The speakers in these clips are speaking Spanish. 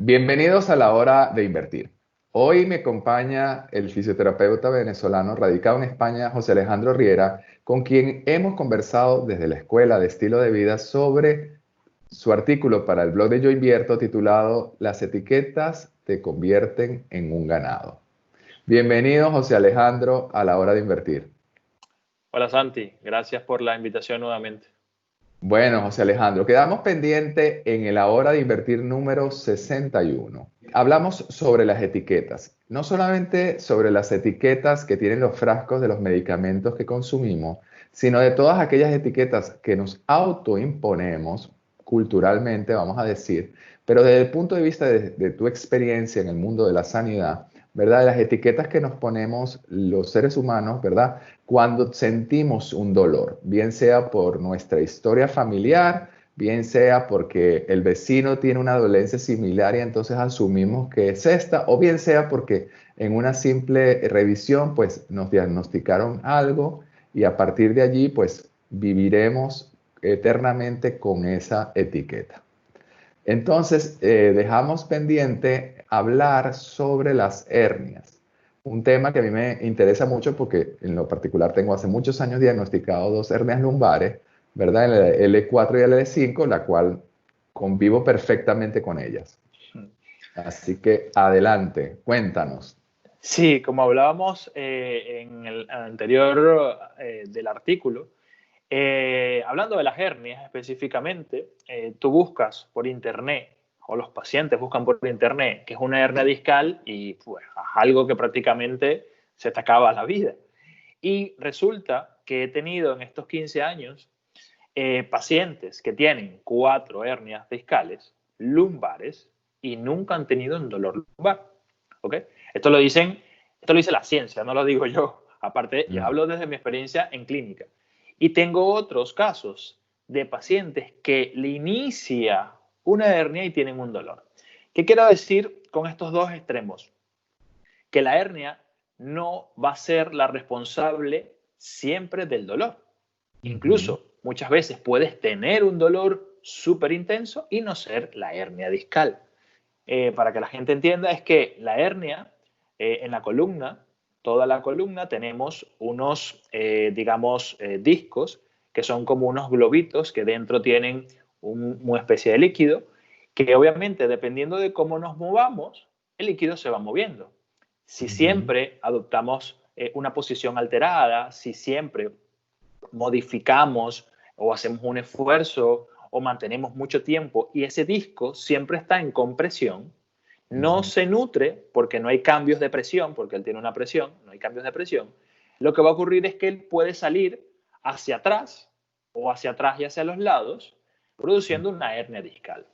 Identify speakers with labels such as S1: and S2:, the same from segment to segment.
S1: Bienvenidos a la hora de invertir. Hoy me acompaña el fisioterapeuta venezolano radicado en España, José Alejandro Riera, con quien hemos conversado desde la Escuela de Estilo de Vida sobre su artículo para el blog de Yo Invierto titulado Las etiquetas te convierten en un ganado. Bienvenido, José Alejandro, a la hora de invertir.
S2: Hola Santi, gracias por la invitación nuevamente.
S1: Bueno, José Alejandro, quedamos pendiente en el Hora de Invertir número 61. Hablamos sobre las etiquetas, no solamente sobre las etiquetas que tienen los frascos de los medicamentos que consumimos, sino de todas aquellas etiquetas que nos autoimponemos culturalmente, vamos a decir, pero desde el punto de vista de tu experiencia en el mundo de la sanidad, ¿verdad? De las etiquetas que nos ponemos los seres humanos, ¿verdad? Cuando sentimos un dolor, bien sea por nuestra historia familiar, bien sea porque el vecino tiene una dolencia similar y entonces asumimos que es esta, o bien sea porque en una simple revisión pues nos diagnosticaron algo y a partir de allí pues viviremos eternamente con esa etiqueta. Entonces, dejamos pendiente hablar sobre las hernias, un tema que a mí me interesa mucho porque en lo particular tengo hace muchos años diagnosticado dos hernias lumbares, ¿verdad? El L4 y el L5, la cual convivo perfectamente con ellas. Así que adelante, cuéntanos.
S2: Sí, como hablábamos en el anterior del artículo, hablando de las hernias específicamente, tú buscas por internet, o los pacientes buscan por internet, que es una hernia discal y pues algo que prácticamente se te acaba la vida. Y resulta que he tenido en estos 15 años pacientes que tienen 4 hernias discales, lumbares, y nunca han tenido un dolor lumbar. ¿Okay? Esto lo dice la ciencia, no lo digo yo. Aparte, yo hablo desde mi experiencia en clínica. Y tengo otros casos de pacientes que le inicia una hernia y tienen un dolor. ¿Qué quiero decir con estos dos extremos? Que la hernia no va a ser la responsable siempre del dolor. Incluso muchas veces puedes tener un dolor súper intenso y no ser la hernia discal. Para que la gente entienda, es que la hernia en la columna, toda la columna, tenemos unos, discos que son como unos globitos que dentro tienen una especie de líquido que obviamente dependiendo de cómo nos movamos, el líquido se va moviendo. Si siempre adoptamos una posición alterada, si siempre modificamos o hacemos un esfuerzo o mantenemos mucho tiempo y ese disco siempre está en compresión, no se nutre porque no hay cambios de presión, porque él tiene una presión, no hay cambios de presión, lo que va a ocurrir es que él puede salir hacia atrás o hacia atrás y hacia los lados, produciendo una hernia discal.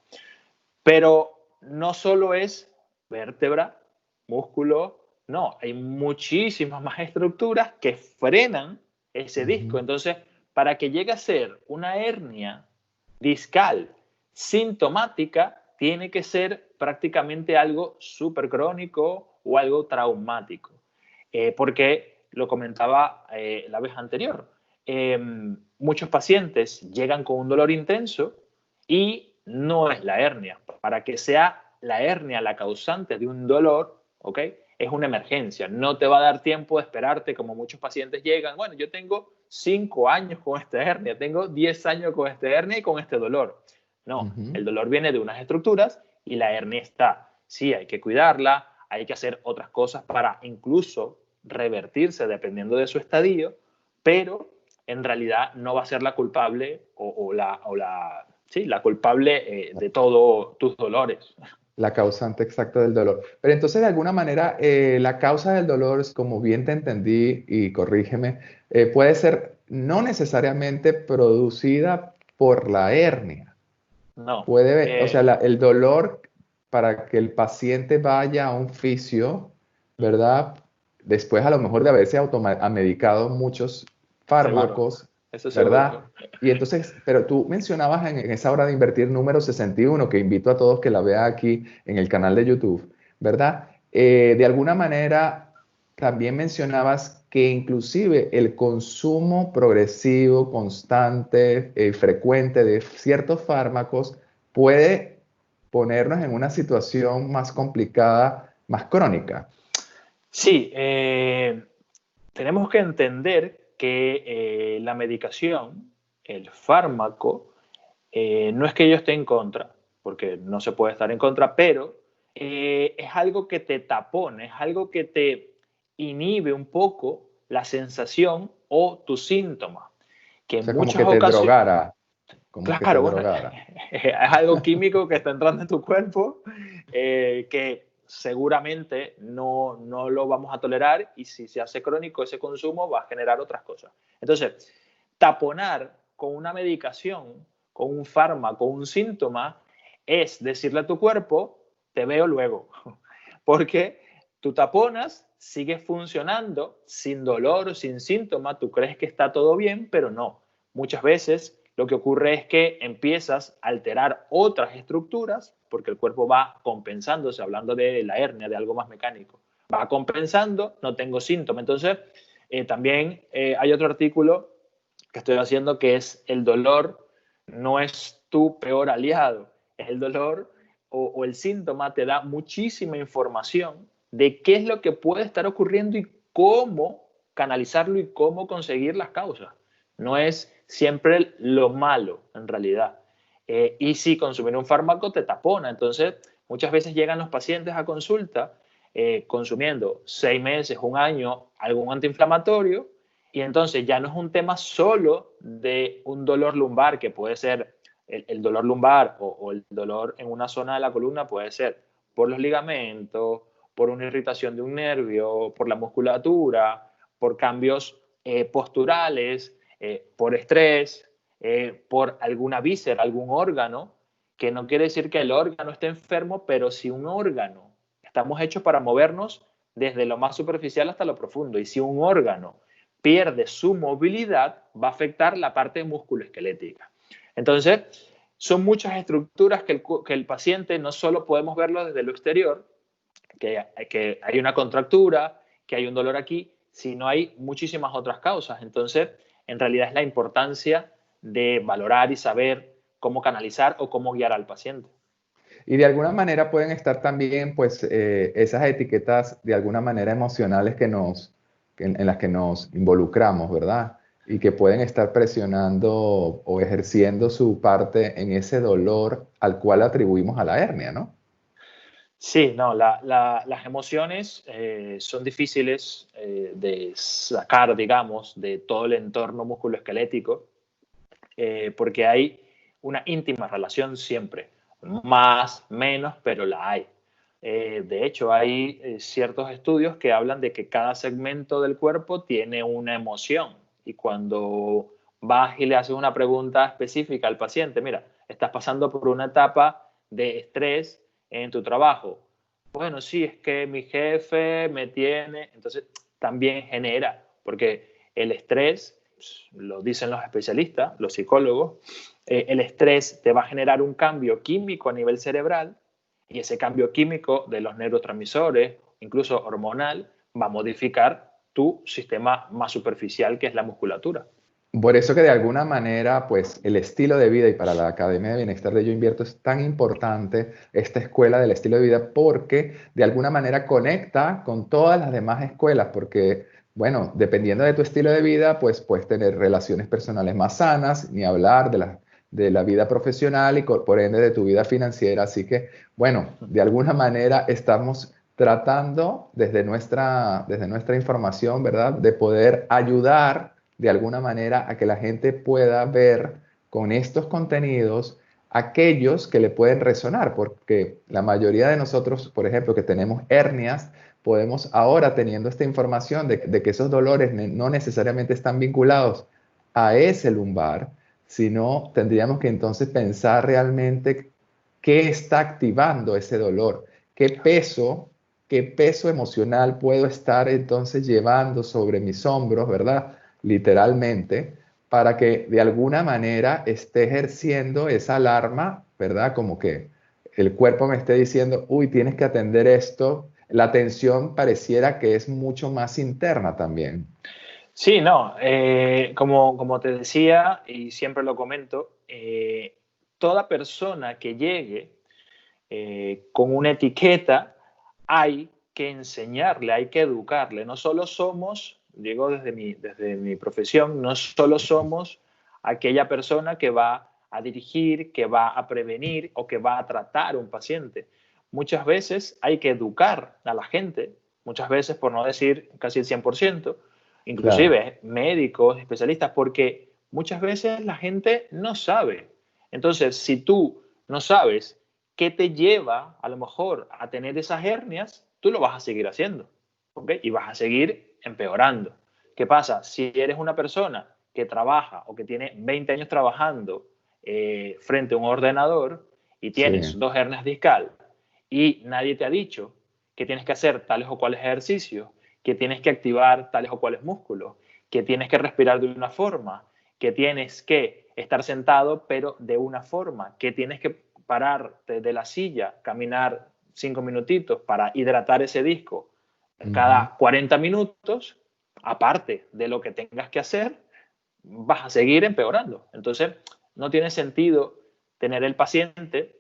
S2: Pero no solo es vértebra, músculo, no, hay muchísimas más estructuras que frenan ese disco. Entonces, para que llegue a ser una hernia discal sintomática, tiene que ser prácticamente algo súper crónico o algo traumático. Porque lo comentaba la vez anterior, muchos pacientes llegan con un dolor intenso y no es la hernia. Para que sea la hernia la causante de un dolor, ¿ok? Es una emergencia. No te va a dar tiempo de esperarte como muchos pacientes llegan. Bueno, yo tengo 5 años con esta hernia, tengo 10 años con esta hernia y con este dolor. No, el dolor viene de unas estructuras y la hernia está. Sí, hay que cuidarla, hay que hacer otras cosas para incluso revertirse dependiendo de su estadio, pero en realidad no va a ser la culpable la culpable de todos tus dolores.
S1: La causante exacta del dolor. Pero entonces, de alguna manera, la causa del dolor, como bien te entendí, y corrígeme, puede ser no necesariamente producida por la hernia.
S2: No.
S1: Puede, o sea, el dolor para que el paciente vaya a un fisio, ¿verdad? Después a lo mejor de haberse medicado muchos
S2: Seguro,
S1: fármacos,
S2: eso
S1: ¿verdad?
S2: seguro.
S1: Y entonces, pero tú mencionabas en esa hora de invertir número 61, que invito a todos que la vean aquí en el canal de YouTube, ¿verdad? De alguna manera, también mencionabas que inclusive el consumo progresivo, constante, frecuente de ciertos fármacos puede ponernos en una situación más complicada, más crónica.
S2: Sí, tenemos que entender que la medicación, el fármaco, no es que yo esté en contra, porque no se puede estar en contra, pero es algo que te tapona, es algo que te inhibe un poco la sensación o tu síntoma, que
S1: O
S2: en
S1: sea, como
S2: muchas
S1: que te
S2: ocasiones,
S1: drogara, como que te
S2: claro, bueno,
S1: drogara.
S2: es algo químico que está entrando en tu cuerpo que seguramente no lo vamos a tolerar y si se hace crónico ese consumo va a generar otras cosas. Entonces, taponar con una medicación, con un fármaco, un síntoma, es decirle a tu cuerpo, te veo luego, porque tú taponas, sigues funcionando sin dolor o sin síntoma, tú crees que está todo bien, pero no. Muchas veces lo que ocurre es que empiezas a alterar otras estructuras, porque el cuerpo va compensándose, hablando de la hernia, de algo más mecánico, va compensando, no tengo síntomas. Entonces, también hay otro artículo que estoy haciendo que es el dolor no es tu peor aliado, es el dolor o el síntoma te da muchísima información de qué es lo que puede estar ocurriendo y cómo canalizarlo y cómo conseguir las causas. No es siempre lo malo, en realidad. Y si consumir un fármaco te tapona. Entonces, muchas veces llegan los pacientes a consulta consumiendo 6 meses, un año, algún antiinflamatorio, y entonces ya no es un tema solo de un dolor lumbar, que puede ser el dolor lumbar o el dolor en una zona de la columna, puede ser por los ligamentos, por una irritación de un nervio, por la musculatura, por cambios posturales, por estrés, por alguna víscera, algún órgano, que no quiere decir que el órgano esté enfermo, pero si un órgano, estamos hechos para movernos desde lo más superficial hasta lo profundo, y si un órgano pierde su movilidad, va a afectar la parte musculoesquelética. Entonces, son muchas estructuras que el paciente no solo podemos verlo desde lo exterior, que hay una contractura, que hay un dolor aquí, sino hay muchísimas otras causas. Entonces, en realidad es la importancia de valorar y saber cómo canalizar o cómo guiar al paciente.
S1: Y de alguna manera pueden estar también, pues, esas etiquetas de alguna manera emocionales en las que nos involucramos, ¿verdad? Y que pueden estar presionando o ejerciendo su parte en ese dolor al cual atribuimos a la hernia, ¿no?
S2: Sí, no, las emociones son difíciles de sacar, digamos, de todo el entorno musculoesquelético, porque hay una íntima relación siempre, más, menos, pero la hay. De hecho, hay ciertos estudios que hablan de que cada segmento del cuerpo tiene una emoción y cuando vas y le haces una pregunta específica al paciente, mira, estás pasando por una etapa de estrés en tu trabajo. Bueno, sí, es que mi jefe me tiene, entonces también genera, porque el estrés, lo dicen los especialistas, los psicólogos, el estrés te va a generar un cambio químico a nivel cerebral y ese cambio químico de los neurotransmisores, incluso hormonal, va a modificar tu sistema más superficial, que es la musculatura.
S1: Por eso que de alguna manera, pues el estilo de vida y para la Academia de Bienestar de Yo Invierto es tan importante esta escuela del estilo de vida porque de alguna manera conecta con todas las demás escuelas porque, bueno, dependiendo de tu estilo de vida, pues puedes tener relaciones personales más sanas, ni hablar de la vida profesional y por ende de tu vida financiera. Así que, bueno, de alguna manera estamos tratando desde nuestra información, ¿verdad?, de poder ayudar de alguna manera a que la gente pueda ver con estos contenidos aquellos que le pueden resonar, porque la mayoría de nosotros, por ejemplo, que tenemos hernias, podemos ahora teniendo esta información de que esos dolores no necesariamente están vinculados a ese lumbar, sino tendríamos que entonces pensar realmente qué está activando ese dolor, qué peso emocional puedo estar entonces llevando sobre mis hombros, ¿verdad? Literalmente, para que de alguna manera esté ejerciendo esa alarma, ¿verdad? Como que el cuerpo me esté diciendo, uy, tienes que atender esto. La atención pareciera que es mucho más interna también.
S2: Sí, no, como te decía y siempre lo comento, toda persona que llegue con una etiqueta, hay que enseñarle, hay que educarle. No solo somos, digo desde mi profesión, no solo somos aquella persona que va a dirigir, que va a prevenir o que va a tratar a un paciente. Muchas veces hay que educar a la gente, muchas veces, por no decir casi el 100%,
S1: Claro.
S2: inclusive médicos, especialistas, porque muchas veces la gente no sabe. Entonces, si tú no sabes qué te lleva a lo mejor a tener esas hernias, tú lo vas a seguir haciendo, ¿ok? Y vas a seguir empeorando. ¿Qué pasa? Si eres una persona que trabaja o que tiene 20 años trabajando frente a un ordenador y
S1: Sí.
S2: tienes dos hernias discal y nadie te ha dicho que tienes que hacer tales o cuales ejercicios, que tienes que activar tales o cuales músculos, que tienes que respirar de una forma, que tienes que estar sentado pero de una forma, que tienes que pararte de la silla, caminar 5 minutitos para hidratar ese disco
S1: Ujú.
S2: cada 40 minutos, aparte de lo que tengas que hacer, vas a seguir empeorando. Entonces, no tiene sentido tener el paciente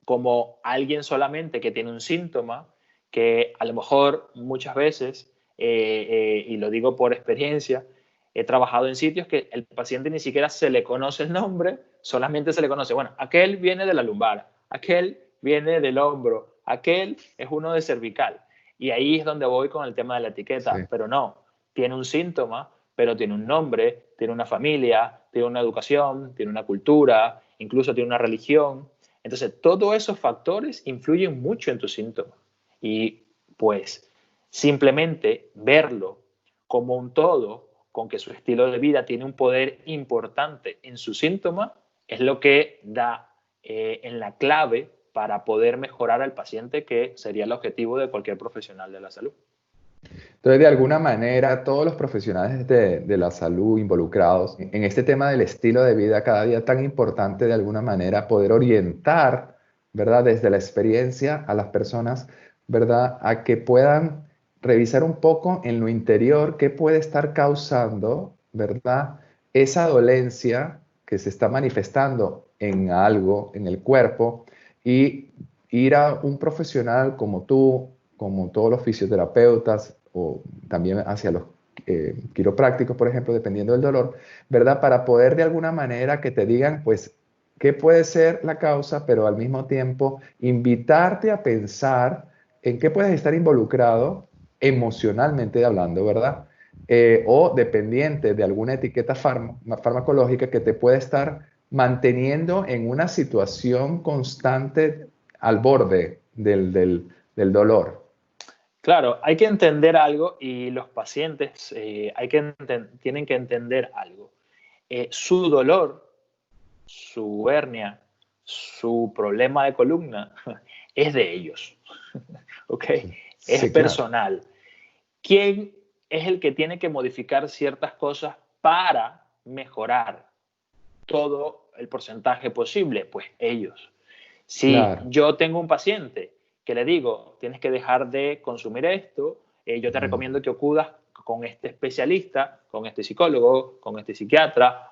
S2: como alguien solamente que tiene un síntoma que a lo mejor muchas veces, y lo digo por experiencia, he trabajado en sitios que el paciente ni siquiera se le conoce el nombre, solamente se le conoce, bueno, aquel viene de la lumbar, aquel viene del hombro, aquel es uno de cervical. Y ahí es donde voy con el tema de la etiqueta,
S1: Sí.
S2: pero no, tiene un síntoma, pero tiene un nombre, tiene una familia, tiene una educación, tiene una cultura, incluso tiene una religión. Entonces, todos esos factores influyen mucho en tu síntoma. Y pues simplemente verlo como un todo, con que su estilo de vida tiene un poder importante en su síntoma, es lo que da en la clave para poder mejorar al paciente, que sería el objetivo de cualquier profesional de la salud.
S1: Entonces, de alguna manera, todos los profesionales de la salud involucrados en este tema del estilo de vida cada día tan importante, de alguna manera, poder orientar, ¿verdad? Desde la experiencia a las personas, ¿verdad? A que puedan revisar un poco en lo interior qué puede estar causando, ¿verdad? Esa dolencia que se está manifestando en algo, en el cuerpo, y ir a un profesional como tú, como todos los fisioterapeutas, o también hacia los quiroprácticos, por ejemplo, dependiendo del dolor, ¿verdad? Para poder de alguna manera que te digan, pues, qué puede ser la causa, pero al mismo tiempo invitarte a pensar en qué puedes estar involucrado emocionalmente hablando, ¿verdad? O dependiente de alguna etiqueta farmacológica que te puede estar manteniendo en una situación constante al borde del dolor.
S2: Claro, hay que entender algo y los pacientes tienen que entender algo. Su dolor, su hernia, su problema de columna es de ellos, ¿ok?
S1: Sí,
S2: Es
S1: sí, claro.
S2: personal. ¿Quién es el que tiene que modificar ciertas cosas para mejorar todo el porcentaje posible? Pues ellos. Si
S1: Claro.
S2: yo tengo un paciente que le digo, tienes que dejar de consumir esto, yo te
S1: Mm,
S2: recomiendo que acudas con este especialista, con este psicólogo, con este psiquiatra,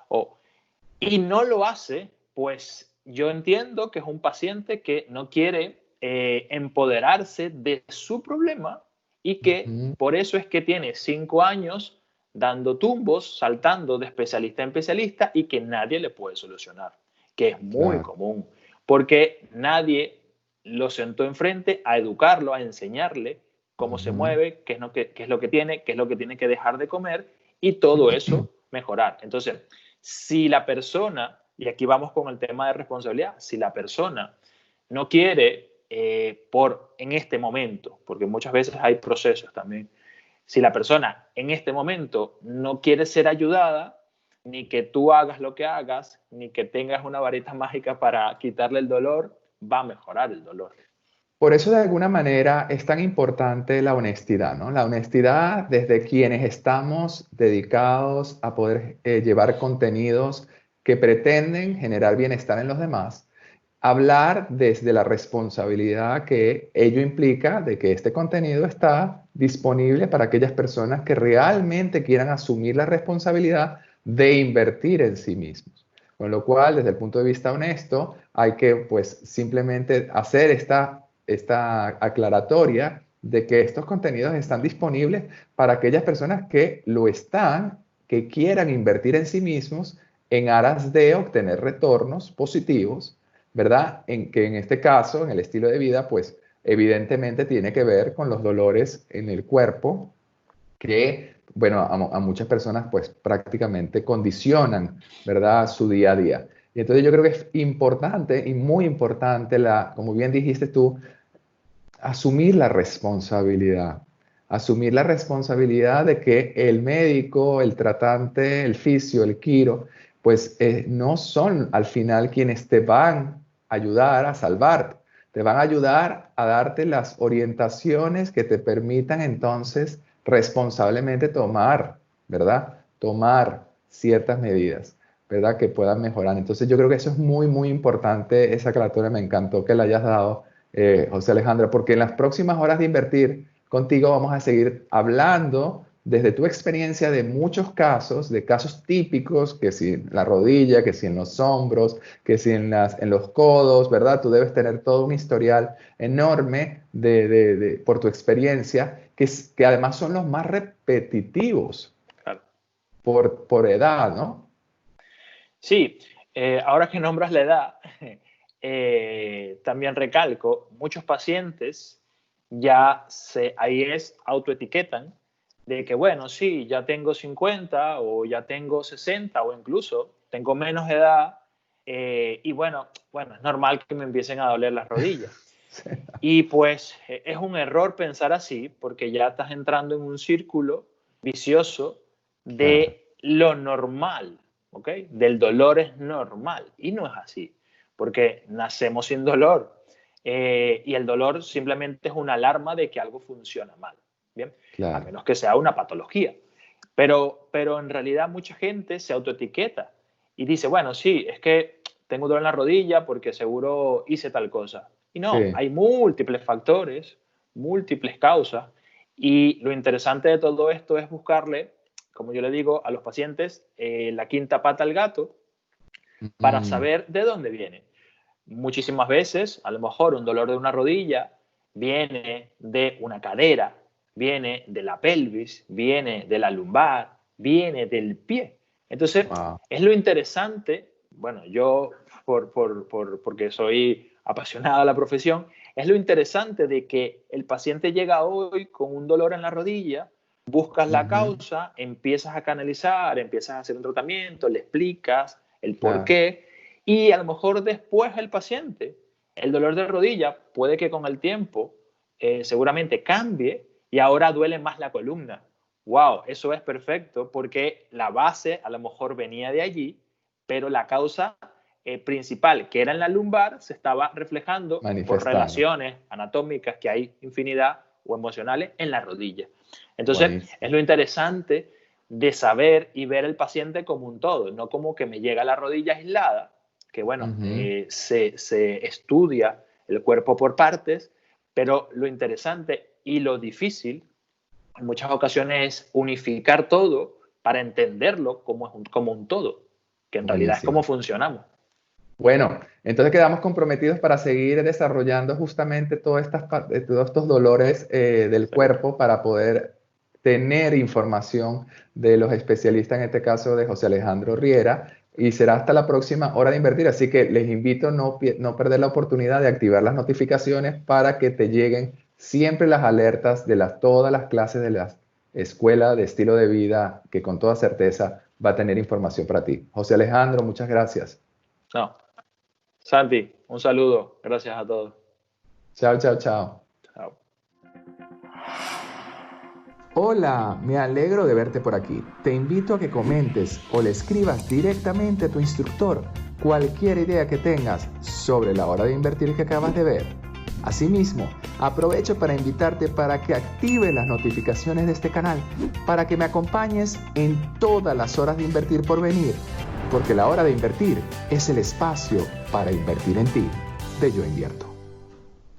S2: y no lo hace, pues yo entiendo que es un paciente que no quiere empoderarse de su problema y que
S1: ujú,
S2: por eso es que tiene 5 años dando tumbos, saltando de especialista en especialista y que nadie le puede solucionar, que es muy
S1: claro.
S2: común, porque nadie lo sentó enfrente a educarlo, a enseñarle cómo se
S1: Ujú.
S2: mueve, qué es lo que tiene, qué es lo que tiene que dejar de comer y todo eso mejorar. Entonces, si la persona, y aquí vamos con el tema de responsabilidad, si la persona no quiere en este momento, porque muchas veces hay procesos también, si la persona en este momento no quiere ser ayudada, ni que tú hagas lo que hagas, ni que tengas una varita mágica para quitarle el dolor, va a mejorar el dolor.
S1: Por eso de alguna manera es tan importante la honestidad, ¿no? La honestidad desde quienes estamos dedicados a poder llevar contenidos que pretenden generar bienestar en los demás, hablar desde la responsabilidad que ello implica de que este contenido está disponible para aquellas personas que realmente quieran asumir la responsabilidad de invertir en sí mismos. Con lo cual, desde el punto de vista honesto, hay que pues simplemente hacer esta aclaratoria de que estos contenidos están disponibles para aquellas personas que lo están, que quieran invertir en sí mismos en aras de obtener retornos positivos, ¿verdad? Que en este caso, en el estilo de vida, pues evidentemente tiene que ver con los dolores en el cuerpo que, bueno, a muchas personas pues prácticamente condicionan, ¿verdad?, su día a día. Y entonces yo creo que es importante y muy importante, como bien dijiste tú, asumir la responsabilidad. Asumir la responsabilidad de que el médico, el tratante, el fisio, el quiro, pues no son al final quienes te van a ayudar a salvarte. Te van a ayudar a darte las orientaciones que te permitan entonces responsablemente tomar, ¿verdad? Tomar ciertas medidas, ¿verdad? Que puedan mejorar. Entonces yo creo que eso es muy, muy importante, esa aclaratoria. Me encantó que la hayas dado, José Alejandro, porque en las próximas horas de invertir contigo vamos a seguir hablando desde tu experiencia de muchos casos, de casos típicos, que si en la rodilla, que si en los hombros, que si en los codos, ¿verdad? Tú debes tener todo un historial enorme por tu experiencia, que además son los más repetitivos
S2: Claro.
S1: por edad, ¿no?
S2: Sí, ahora que nombras la edad, también recalco, muchos pacientes ahí autoetiquetan de que, bueno, sí, ya tengo 50 o ya tengo 60 o incluso tengo menos edad y bueno, es normal que me empiecen a doler las rodillas.
S1: Sí.
S2: Y pues es un error pensar así porque ya estás entrando en un círculo vicioso de lo normal, ¿ok? Del dolor es normal y no es así porque nacemos sin dolor y el dolor simplemente es una alarma de que algo funciona mal, ¿bien?
S1: Claro.
S2: A menos que sea una patología. Pero en realidad mucha gente se autoetiqueta y dice, bueno, sí, es que tengo dolor en la rodilla porque seguro hice tal cosa. Y no,
S1: Sí.
S2: hay múltiples factores, múltiples causas y lo interesante de todo esto es buscarle, como yo le digo a los pacientes, la quinta pata al gato para saber de dónde viene. Muchísimas veces, a lo mejor un dolor de una rodilla viene de una cadera, viene de la pelvis, viene de la lumbar, viene del pie. Entonces, es lo interesante, bueno, yo porque soy apasionado de la profesión, es lo interesante de que el paciente llega hoy con un dolor en la rodilla, buscas la causa, empiezas a canalizar, empiezas a hacer un tratamiento, le explicas el por qué, y a lo mejor después el paciente, el dolor de rodilla puede que con el tiempo seguramente cambie y ahora duele más la columna. ¡Wow! Eso es perfecto porque la base a lo mejor venía de allí, pero la causa principal, que era en la lumbar, se estaba reflejando por relaciones anatómicas que hay infinidad o emocionales en la rodilla. Entonces, es lo interesante de saber y ver el paciente como un todo, no como que me llega la rodilla aislada, que bueno, se estudia el cuerpo por partes, pero lo interesante y lo difícil en muchas ocasiones es unificar todo para entenderlo como un todo, que en realidad es como funcionamos.
S1: Bueno, entonces quedamos comprometidos para seguir desarrollando justamente todos estos dolores del cuerpo para poder tener información de los especialistas, en este caso de José Alejandro Riera, y será hasta la próxima hora de invertir, así que les invito a no perder la oportunidad de activar las notificaciones para que te lleguen siempre las alertas de todas las clases de la escuela de estilo de vida, que con toda certeza va a tener información para ti. José Alejandro, muchas gracias.
S2: No. Santi, un saludo. Gracias a todos.
S1: Chao, chao, chao.
S2: Chao.
S1: Hola, me alegro de verte por aquí. Te invito a que comentes o le escribas directamente a tu instructor cualquier idea que tengas sobre la hora de invertir que acabas de ver. Asimismo, aprovecho para invitarte para que actives las notificaciones de este canal para que me acompañes en todas las horas de invertir por venir, porque la hora de invertir es el espacio para invertir en ti. De Yo Invierto.